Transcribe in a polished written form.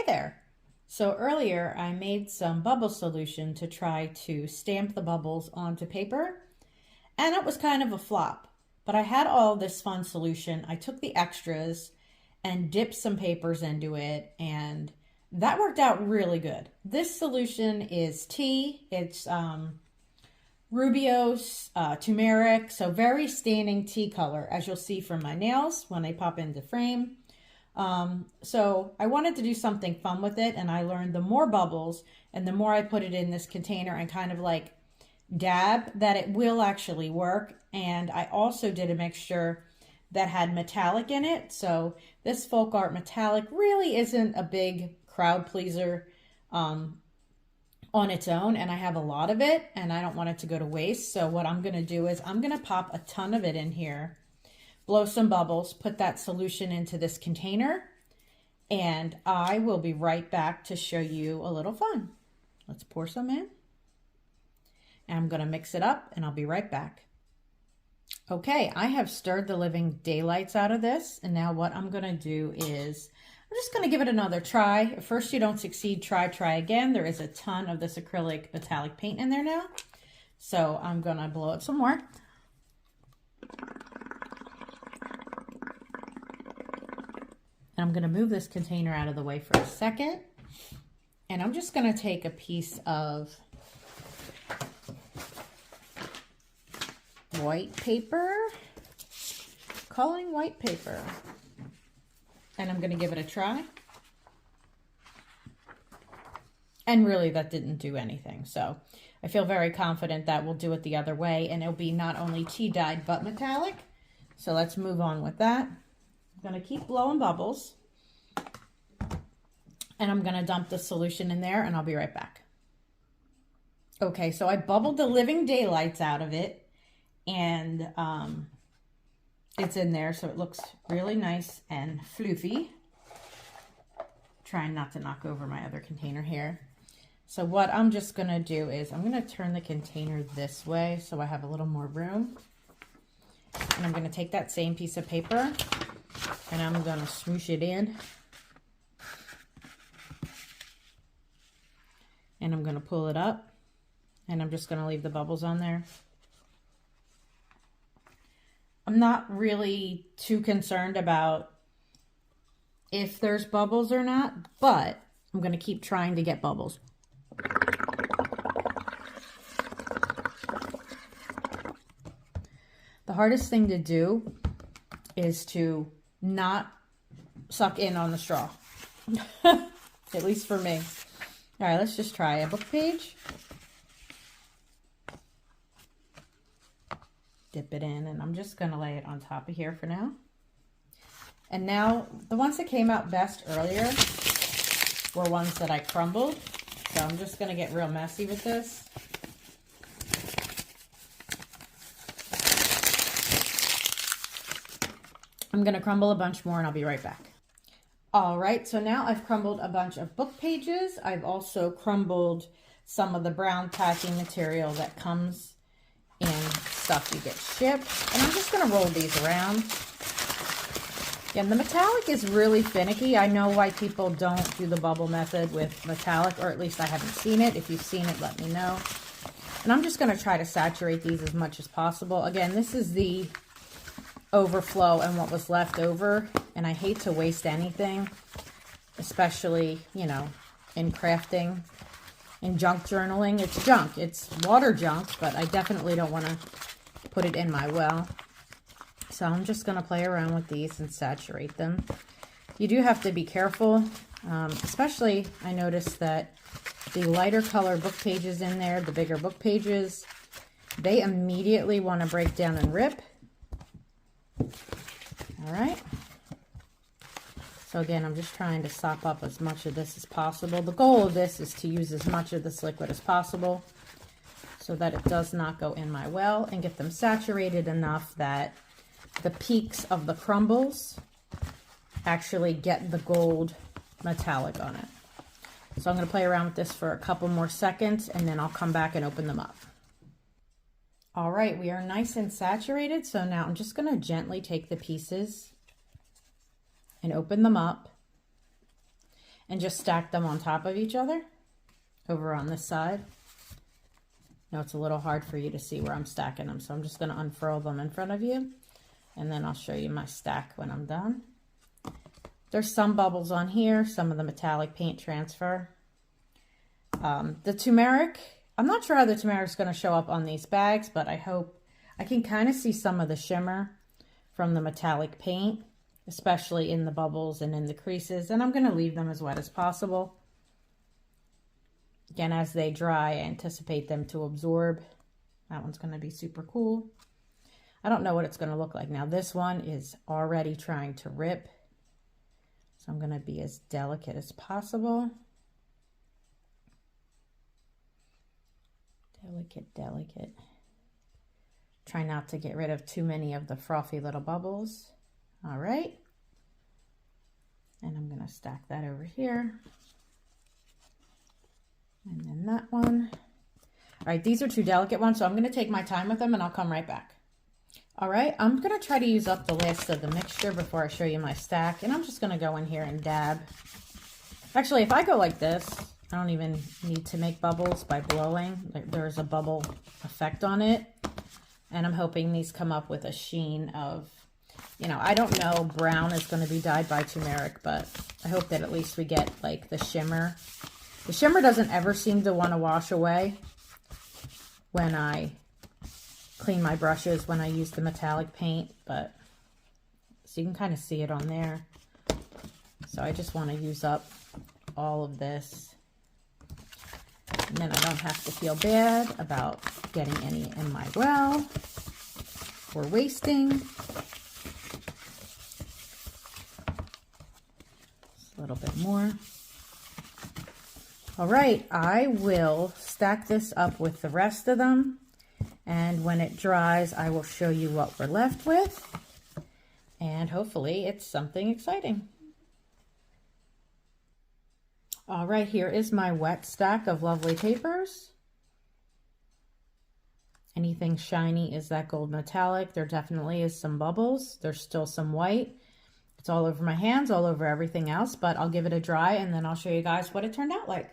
Hey there! So earlier I made some bubble solution to try to stamp the bubbles onto paper, and it was kind of a flop. But I had all this fun solution. I took the extras and dipped some papers into it, and that worked out really good. This solution is tea. It's Rubio's turmeric, so very staining tea color, as you'll see from my nails when they pop into frame. So I wanted to do something fun with it, and I learned the more bubbles and the more I put it in this container and kind of like dab, that it will actually work. And I also did a mixture that had metallic in it. So this folk art metallic really isn't a big crowd pleaser on its own, and I have a lot of it and I don't want it to go to waste. So what I'm going to do is I'm going to pop a ton of it in here, blow some bubbles, put that solution into this container, and I will be right back to show you a little fun. Let's pour some in. And I'm going to mix it up and I'll be right back. Okay, I have stirred the living daylights out of this, and now what I'm going to do is I'm just going to give it another try. If first you don't succeed, try again. There is a ton of this acrylic metallic paint in there now. So I'm going to blow it some more. And I'm going to move this container out of the way for a second. And I'm just going to take a piece of white paper, coloring white paper, and I'm going to give it a try. And really that didn't do anything. So I feel very confident that we'll do it the other way, and it'll be not only tea dyed but metallic. So let's move on with that. I'm going to keep blowing bubbles, and I'm going to dump the solution in there, and I'll be right back. Okay, so I bubbled the living daylights out of it, and it's in there, so it looks really nice and floofy. Trying not to knock over my other container here. So what I'm just going to do is I'm going to turn the container this way so I have a little more room. And I'm going to take that same piece of paper and I'm going to swoosh it in. And I'm going to pull it up, and I'm just going to leave the bubbles on there. I'm not really too concerned about if there's bubbles or not, but I'm going to keep trying to get bubbles. The hardest thing to do is to not suck in on the straw, at least for me. All right, let's just try a book page. Dip it in, and I'm just going to lay it on top of here for now. And now the ones that came out best earlier were ones that I crumbled. So I'm just going to get real messy with this. I'm going to crumble a bunch more and I'll be right back. All right, so now I've crumbled a bunch of book pages. I've also crumbled some of the brown packing material that comes in stuff you get shipped. And I'm just going to roll these around. And the metallic is really finicky. I know why people don't do the bubble method with metallic, or at least I haven't seen it. If you've seen it, let me know. And I'm just going to try to saturate these as much as possible. Again, this is the overflow and what was left over, and I hate to waste anything, especially, you know, in crafting. In junk journaling, it's junk. It's water junk, but I definitely don't want to put it in my well. So I'm just going to play around with these and saturate them. You do have to be careful, especially I noticed that the lighter color book pages in there, the bigger book pages, they immediately want to break down and rip. All right. So again, I'm just trying to sop up as much of this as possible. The goal of this is to use as much of this liquid as possible so that it does not go in my well, and get them saturated enough that the peaks of the crumbles actually get the gold metallic on it. So I'm going to play around with this for a couple more seconds, and then I'll come back and open them up. All right, we are nice and saturated. So now I'm just going to gently take the pieces and open them up. and just stack them on top of each other over on this side. Now it's a little hard for you to see where I'm stacking them, so I'm just going to unfurl them in front of you, and then I'll show you my stack when I'm done. There's some bubbles on here, some of the metallic paint transfer. The turmeric, I'm not sure how the turmeric's going to show up on these bags, but I hope I can kind of see some of the shimmer from the metallic paint, especially in the bubbles and in the creases, and I'm going to leave them as wet as possible. Again, as they dry, I anticipate them to absorb. That one's going to be super cool. I don't know what it's going to look like. Now, this one is already trying to rip, so I'm going to be as delicate as possible. Delicate, delicate. Try not to get rid of too many of the frothy little bubbles. All right. And I'm going to stack that over here. And then that one. All right, these are two delicate ones, so I'm going to take my time with them and I'll come right back. All right, I'm going to try to use up the last of the mixture before I show you my stack. And I'm just going to go in here and dab. Actually, if I go like this, I don't even need to make bubbles by blowing. There's a bubble effect on it. And I'm hoping these come up with a sheen of, you know, I don't know, brown is going to be dyed by turmeric, but I hope that at least we get like the shimmer. The shimmer doesn't ever seem to want to wash away when I clean my brushes, when I use the metallic paint, but so you can kind of see it on there. So I just want to use up all of this. And then I don't have to feel bad about getting any in my well or wasting. Just a little bit more. All right, I will stack this up with the rest of them, and when it dries, I will show you what we're left with, and hopefully it's something exciting. All right, here is my wet stack of lovely papers. Anything shiny is that gold metallic. There definitely is some bubbles. There's still some white. It's all over my hands, all over everything else, but I'll give it a dry and then I'll show you guys what it turned out like.